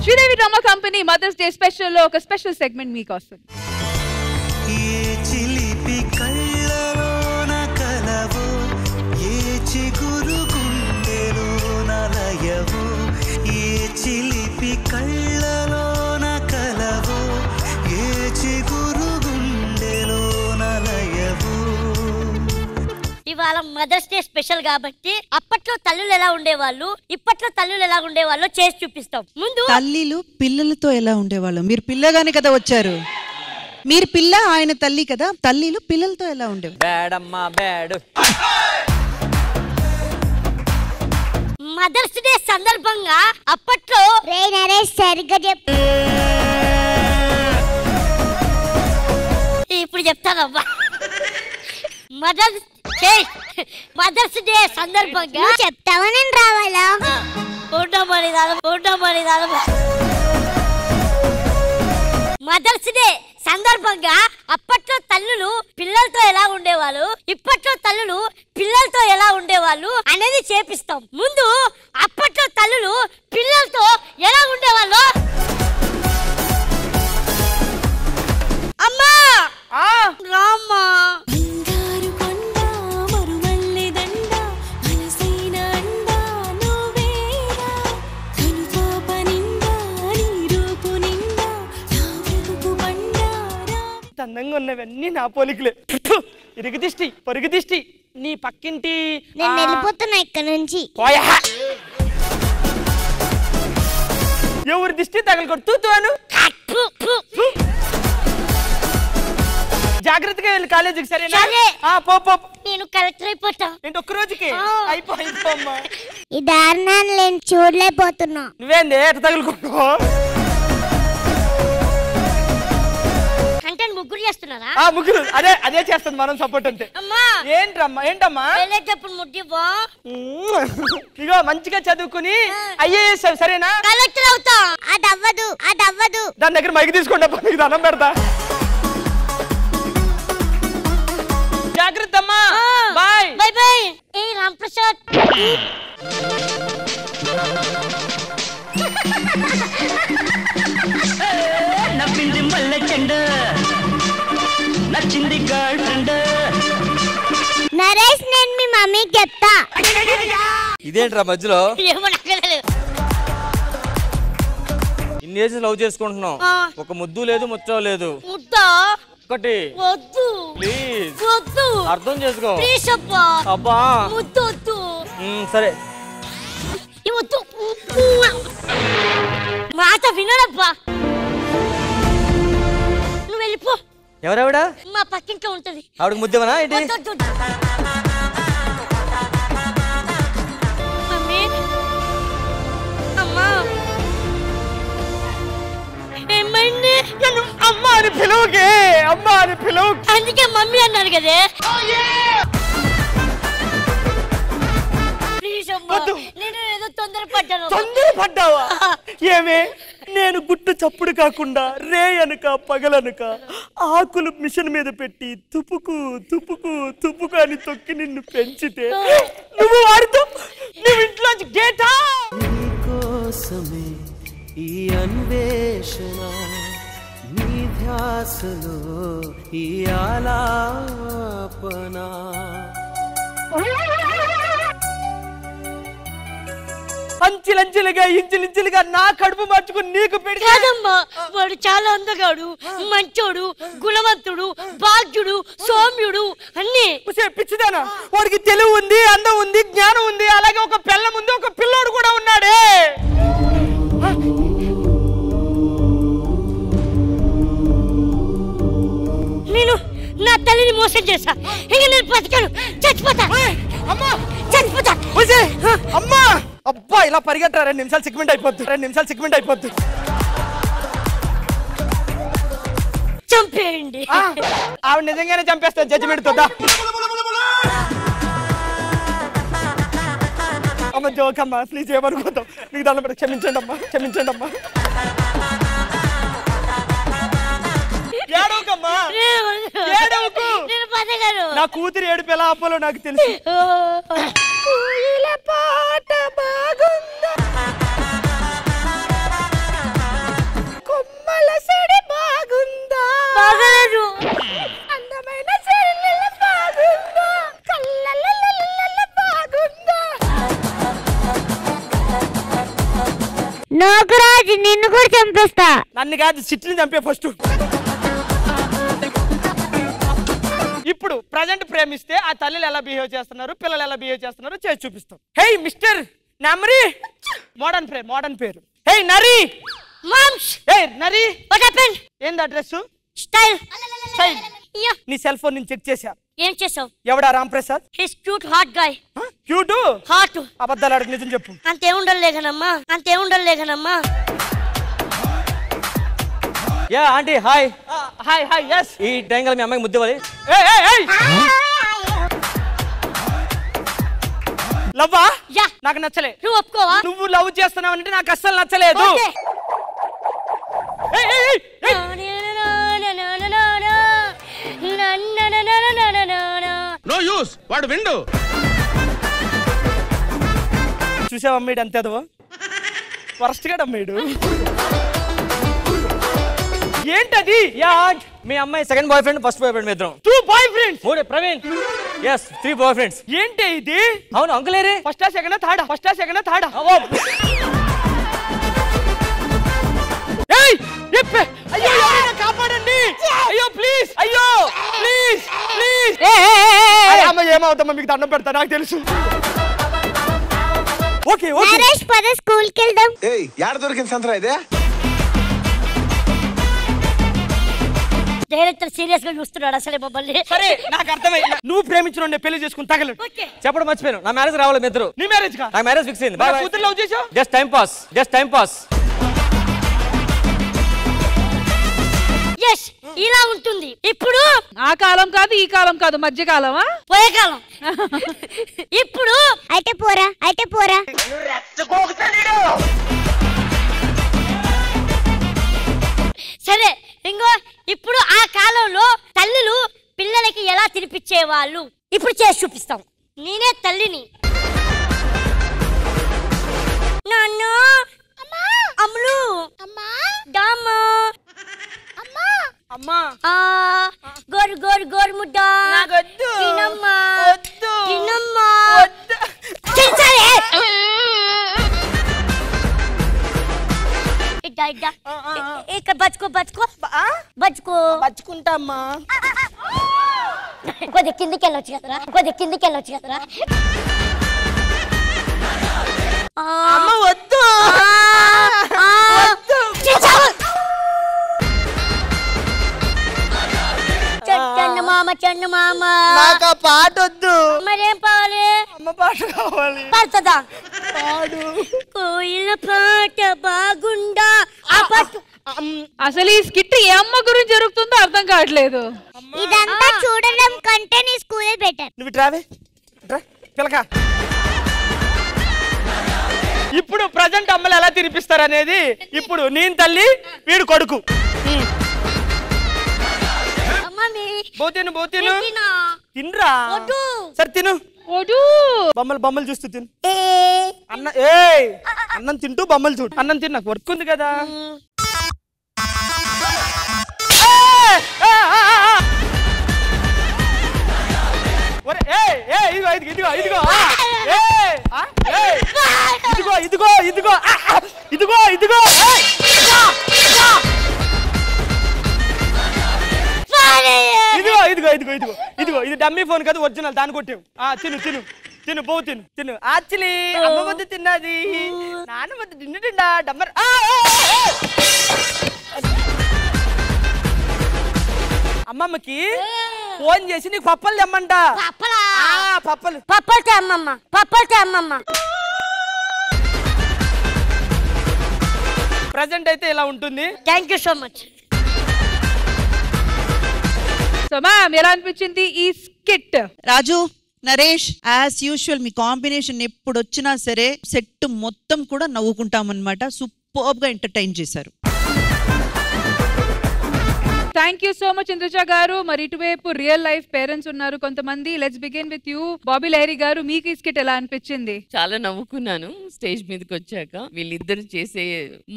Sridevi drama company Mother's Day special లో ఒక special segment మీకు వస్తుంది. ఇవాళ మదర్స్ డే స్పెషల్ కాబట్టి అప్పట్లో తల్లులు ఎలా ఉండేవాళ్ళు, ఇప్పట్లో తల్లులు ఎలా ఉండేవాళ్ళు చేసి చూపిస్తాం. ముందు తల్లిలు పిల్లలతో ఎలా ఉండేవాళ్ళు? మీరు పిల్లగానే కదా వచ్చారు, మీరు పిల్ల, ఆయన తల్లి కదా. తల్లిలు పిల్లలతో ఎలా ఉండేవాళ్ళు? మదర్స్ డే సందర్భంగా అప్పట్లో సరిగ్గా ఇప్పుడు చెప్తానమ్మా. మదర్స్ డే సందర్భంగా చెప్తావా నేను రావాలా? మదర్స్ డే సందర్భంగా అప్పట్లో తల్లులు పిల్లలతో ఎలా ఉండేవాళ్ళు, ఇప్పట్లో తల్లులు పిల్లలతో ఎలా ఉండేవాళ్ళు అనేది చేపిస్తాం. ముందు అప్పట్లో తల్లులు పిల్లలతో ఎలా ఉండేవాళ్ళు. అమ్మా రామ్మా అందంగా ఉన్నవన్నీ నా పోలికలే. ఇరుగు దిష్టి పొరుగు దిష్టి నీ పక్కింటి వెళ్ళిపోతున్నా ఇక్కడ నుంచి. ఎవరి దిష్టి తగలకొడుతూను. జాగ్రత్తగా వెళ్ళి కాలేజీకి. సరేనా? నేను కలెక్టర్ అయిపోతా. ఏంటి ఒక్క రోజుకి అయిపోమ్మా. ఈ దారుణాన్ని నేను చూడలేకపోతున్నా. నువ్వేంది ఎట తగులుకుంటున్నావు? ముగ్గురు చేస్తున్నారా? ముగ్గురు అదే చేస్తుంది మనం సపోర్ట్ అంటే. ఏంటమ్మా వెళ్ళేటప్పుడు ముద్దివా? ఇగో మంచిగా చదువుకుని ఐఏఎస్ సరేనా? కలెక్టర్ అవుతా. అదవ్వదు. దాని దగ్గర మైక్ తీసుకోండి, నీకు దండం పెడతా. జాగ్రత్త అమ్మా. Bye bye. ఏ రాంప్రసాద్ నవ్వింది మల్లె చెండ, నచ్చింది గర్ల్ ఫ్రెండ్. నరేష్ నేను మీ మమ్మీకి చెప్తా. ఇదేంట్రా మధ్యలో? ఇన్ని ఏజ్ లవ్ చేసుకుంటున్నాం, ఒక ముద్దు లేదు ముచ్చో లేదు. ఒకటి ప్లీజ్ అర్థం చేసుకో. అబ్బా సరే మాట వినడబ్బా. నువ్వు వెళ్ళిపో. ఎవరెవడా? మా పక్కింట్లో ఉంటది. ఆవిడకి ముద్దేమనా ఏంటి? అమ్మా ఏమైంది? అమ్మా అని పిలువుకే. అందుకే మమ్మీ అన్నారు కదే. నేను ఏదో తొందరపడ్డావా? ఏమే నేను గుట్టు చప్పుడు కాకుండా రే అనక పగలనక ఆకులు మిషన్ మీద పెట్టి తుపుకు అని తొక్కి నిన్ను పెంచితే నువ్వు వాడితో నువ్వు ఇంట్లోంచి గేటా. నీకోసమే ఈ అన్వేషణ, నీ ధ్యాసలో ఈ ఆలాపన. అంచెలంచెలుగా ఇంచెలించెలుగా నా కడుపు మార్చుకుని నీకు పెడతాదమ్మా. వాడు చాలా అందగాడు, మంచోడు, గుణవంతుడు, భాగ్యుడు, సౌమ్యుడు అన్ని. పిచ్చిదానా? వాడికి తెలివి ఉంది, అందం ఉంది, జ్ఞానం ఉంది, అలాగే ఒక పిల్ల ఉంది, ఒక పిల్లోడు కూడా ఉన్నాడే. నేను నా తల్లిని మోసం చేశా. ఇంక నేను బతకను, చచ్చిపోతా. అమ్మా అబ్బా ఇలా పరిగెట్టరా, 2 నిమిషాలు సిగ్మెంట్ అయిపోద్ది. చంపేయండి. ఆవిడ నిజంగానే చంపేస్తా జడ్జిమెంట్ తోదా. అమ్మ జోకమ్మా ప్లీజ్ ఏమనుకోతాం, మీకు దాని పడి క్షమించండి అమ్మా. నా కూతురు ఏడుపు ఎలా ఆపాలో నాకు తెలుసు. పాట బాగుందా నాగరాజ్ నిన్ను కూడా చంపేస్తా. నన్ను కాదు సిట్ని చంపే ఫస్ట్. ఇప్పుడు ప్రజెంట్ ప్రేమిస్తే ఆ తల్లిలు ఎలా బిహేవ్ చేస్తున్నారు, పిల్లలు ఎలా బిహేవ్ చేస్తున్నారు చేసి చూపిస్తాం. హే మిస్టర్ నమరి, మోడర్న్ పేరు. హే నరి మామ్స్. Hey Nari, what happened? ఏంది అడ్రస్? స్టైల్. నీ సెల్ ఫోన్ నేను చెక్ చేశా. ఏం చేసావు? ఎవడా Ram Prasad? He's cute hot guy. Cute hot. అబద్ధాలు అడుగు, నిజం చెప్పు. అంతే ఉండలేగనమ్మా. Yeah aunty hi. Hi yes. ఈ టైం మీ అమ్మాయికి ముద్దివ్వాలి. లవ్వా? యా. నాకు నచ్చలే. నువ్వు ఒప్పుకోవా? నువ్వు లవ్ చేస్తున్నావు అంటే నాకు అస్సలు నచ్చలేదు. నో యూస్, వాడు విండు. చూసావు అమ్మాయిడు అంతేదో వరస్ట్ గా అమ్మాయిడు. ఏంటది? యా మీ అమ్మాయి second boyfriend, first boyfriend, మీ ఇద్దరం. 2 బాయ్ ఫ్రెండ్స్. ఓరే ప్రవీణ్. yes 3 bye friends. ఏంటి ఇది? అవును అంకుల్ ఏరే? ఫస్టా సెకండా థర్డా? ఏయ్ చెప్పే. అయ్యో ఎవరైనా కాపాడండి. అయ్యో ప్లీజ్. అమ్మ ఏమవుతామా మీకు దండం పెడతా, నాకు తెలుసు. ఓకే నరేష్ పద స్కూల్ కి వెళ్దాం. ఏయ్ యాడ దొరికింది సంతరా ఇదే? డైరెక్టర్ సీరియస్ గా చూస్తున్నాడు అసలే మమ్మల్ని. సరే నాకు అర్థమై, నువ్వు ప్రేమించిన పెళ్లి చేసుకుని తగలడు. చెప్పడం మర్చిపోయాను, నా మ్యారేజ్ రావాలి మీ ఇద్దరు. నీ మ్యారేజ్ కా? నా మ్యారేజ్ ఫిక్స్ అయింది. బాయ్. కూతురు లవ్ చేసావు? Just time pass. yes ఇలా ఉంటుంది. ఇప్పుడు ఆ కాలం కాదు, ఈ కాలం కాదు, మధ్య కాలమా? పోయే కాలం. ఇప్పుడు అయితే పోరా. సరే ఇంకో, ఇప్పుడు ఆ కాలంలో తల్లులు పిల్లలకి ఎలా తినిపించేవాళ్ళు ఇప్పుడు చేసి చూపిస్తాం. నేనే తల్లిని. నాన్న, అమ్ములు, దామా, అమ్మా గోరు ముద్ద. తినమ్మా. ఇక్కడ బచ్చుకుంటా అమ్మా. కొద్ది కిందికి వెళ్ళొచ్చు కదరా. అమ్మ వద్దు. చందమామ నాకు ఆ పాట వద్దు. మరేం పావాలి? అమ్మ పాట కావాలి. పాడుతుందా? పాడు. కోయిల పాట బాగుండా. ఆ పాట అసలు ఈ స్కిట్ ఏ అమ్మ గురించి జరుగుతుందో అర్థం కావట్లేదు. ఇదంతా చూడడం కంటే నీ స్కూలే బెటర్. నువ్వు ట్రావే పిలక. ఇప్పుడు ప్రజెంట్ అమ్మలు ఎలా తినిపిస్తారు అనేది ఇప్పుడు నేను తల్లి, వీడు కొడుకు. బోతేను తినరా. సరే తిను. బొమ్మలు చూస్తూ తిను. అన్నం తింటూ బొమ్మలు చూడు. అన్నం తిను, నాకు వర్క్ ఉంది కదా. ఇదిగో ఇది డమ్మీ ఫోన్ కదా, ఒరిజినల్. దాన్ని కొట్టావు. తిను బో తిను. యాక్చువల్లీ అమ్మ వద్ద తిన్నది, నాన్న వద్ద తిండా డమ్మర్. అమ్మమ్మకి ఫోన్ చేసి నీకు పప్పలు తెమ్మంట. పప్పలు అమ్మమ్మ. ప్రెజెంట్ అయితే ఇలా ఉంటుంది. Thank you so much. So ma'am ఎలా అనిపించింది ఈ స్కిట్? రాజు, నరేష్, యాజ్ యూజువల్ మీ కాంబినేషన్ ఎప్పుడు వచ్చినా సరే సెట్ మొత్తం కూడా నవ్వుకుంటామన్నమాట. సూపర్బ్ గా ఎంటర్టైన్ చేశారు. Thank you so much Indraja గారు. మరి ఇటువైపు రియల్ లైఫ్ పేరెంట్స్ ఉన్నారు కొంతమంది. Let's begin with you. Bobby Lahari గారు, మీకు ఈ స్కిట్ ఎలా అనిపించింది? చాలా నవ్వుకున్నాను స్టేజ్ మీదకి వచ్చాక. వీళ్ళిద్దరు చేసే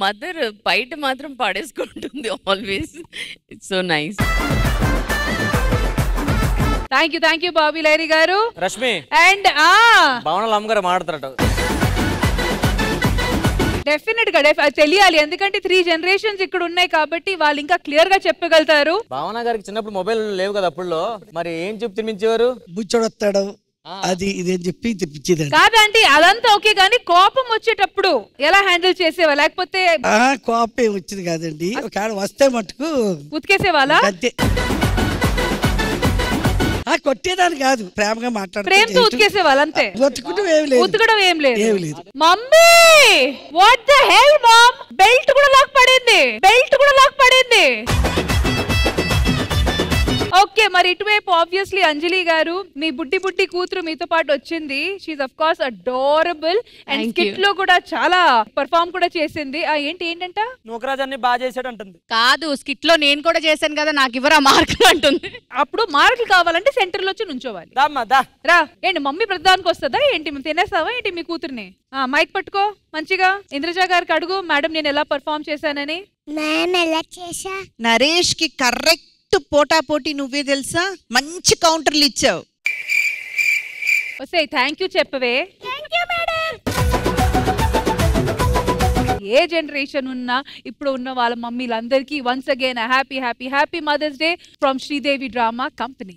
మదర్ బయట మాత్రం పాడేసుకుంటుంది always. It's so nice. Thank you Bobby Lahari garu. Rashmi and భావనలు అమ్మగారు మాట్లాడతారట. డెఫినెట్ గా తెలియాలి, ఎందుకంటే 3 generations ఇక్కడ ఉన్నాయి కాబట్టి వాళ్ళు ఇంకా క్లియర్ గా చెప్పగలుగుతారు. భావన గారికి చిన్నప్పుడు మొబైల్ లేవు కదా అప్పుడులో, మరి ఏం చెప్పి తినిపించేవారు? బుచ్చొడొస్తాడు అది ఇదేం చెప్పి తెప్పించేదండి. కాదండి అదంతా ఓకే, కానీ కోపం వచ్చేటప్పుడు ఎలా హ్యాండిల్ చేసేవా? లేకపోతే కోపం వచ్చింది కాదండి, ఒక వస్తే మటుకు ఉతికేసేవాళ్ళ? అంతే, కొట్టేదాన్ని కాదు, ప్రేమగా మాట్లాడుతూ ప్రేమతో ఉతికేసేవాళ్ళు అంతే. ఉతకడం ఏం లేదు. Mummy what the hell mom, belt కూడా లాక్ పడింది. ఓకే, మరి ఇటువైపు ఆబ్వియస్లీ అంజలి గారు, మీ బుడ్డి కూతురు మీతో పాటు వచ్చింది. She of course adorable and skit లో కూడా చాలా పర్ఫార్మ్ కూడా చేసింది. ఏంటంట నూకరాజ్ అన్ని బాగా చేసాడు అంటుంది. కాదు, స్కిట్ లో నేను కూడా చేశాను కదా, నాకు ఇవ్వరా మార్కులు అంటుంది. అప్పుడు మార్కులు కావాలంటే సెంటర్ లో వచ్చి నుంచోవాలి. రా ఏంటి మమ్మీ ప్రధానికి వస్తుందా ఏంటి, తినేస్తావా ఏంటి మీ కూతుర్ని? మైక్ పట్టుకో మంచిగా. ఇంద్రజ గారికి అడుగు, మేడం నేను ఎలా పర్ఫార్మ్ చేశానని. నరేష్ కి కరెక్ట్ పోటాపోటీ నువ్వే తెలుసా, మంచి కౌంటర్లు ఇచ్చావు. వస్తే థ్యాంక్ యూ చెప్పవే. ఏ జనరేషన్ ఉన్నా ఇప్పుడు ఉన్న వాళ్ళ మమ్మీలందరికీ once again happy Mother's Day from Sridevi drama company.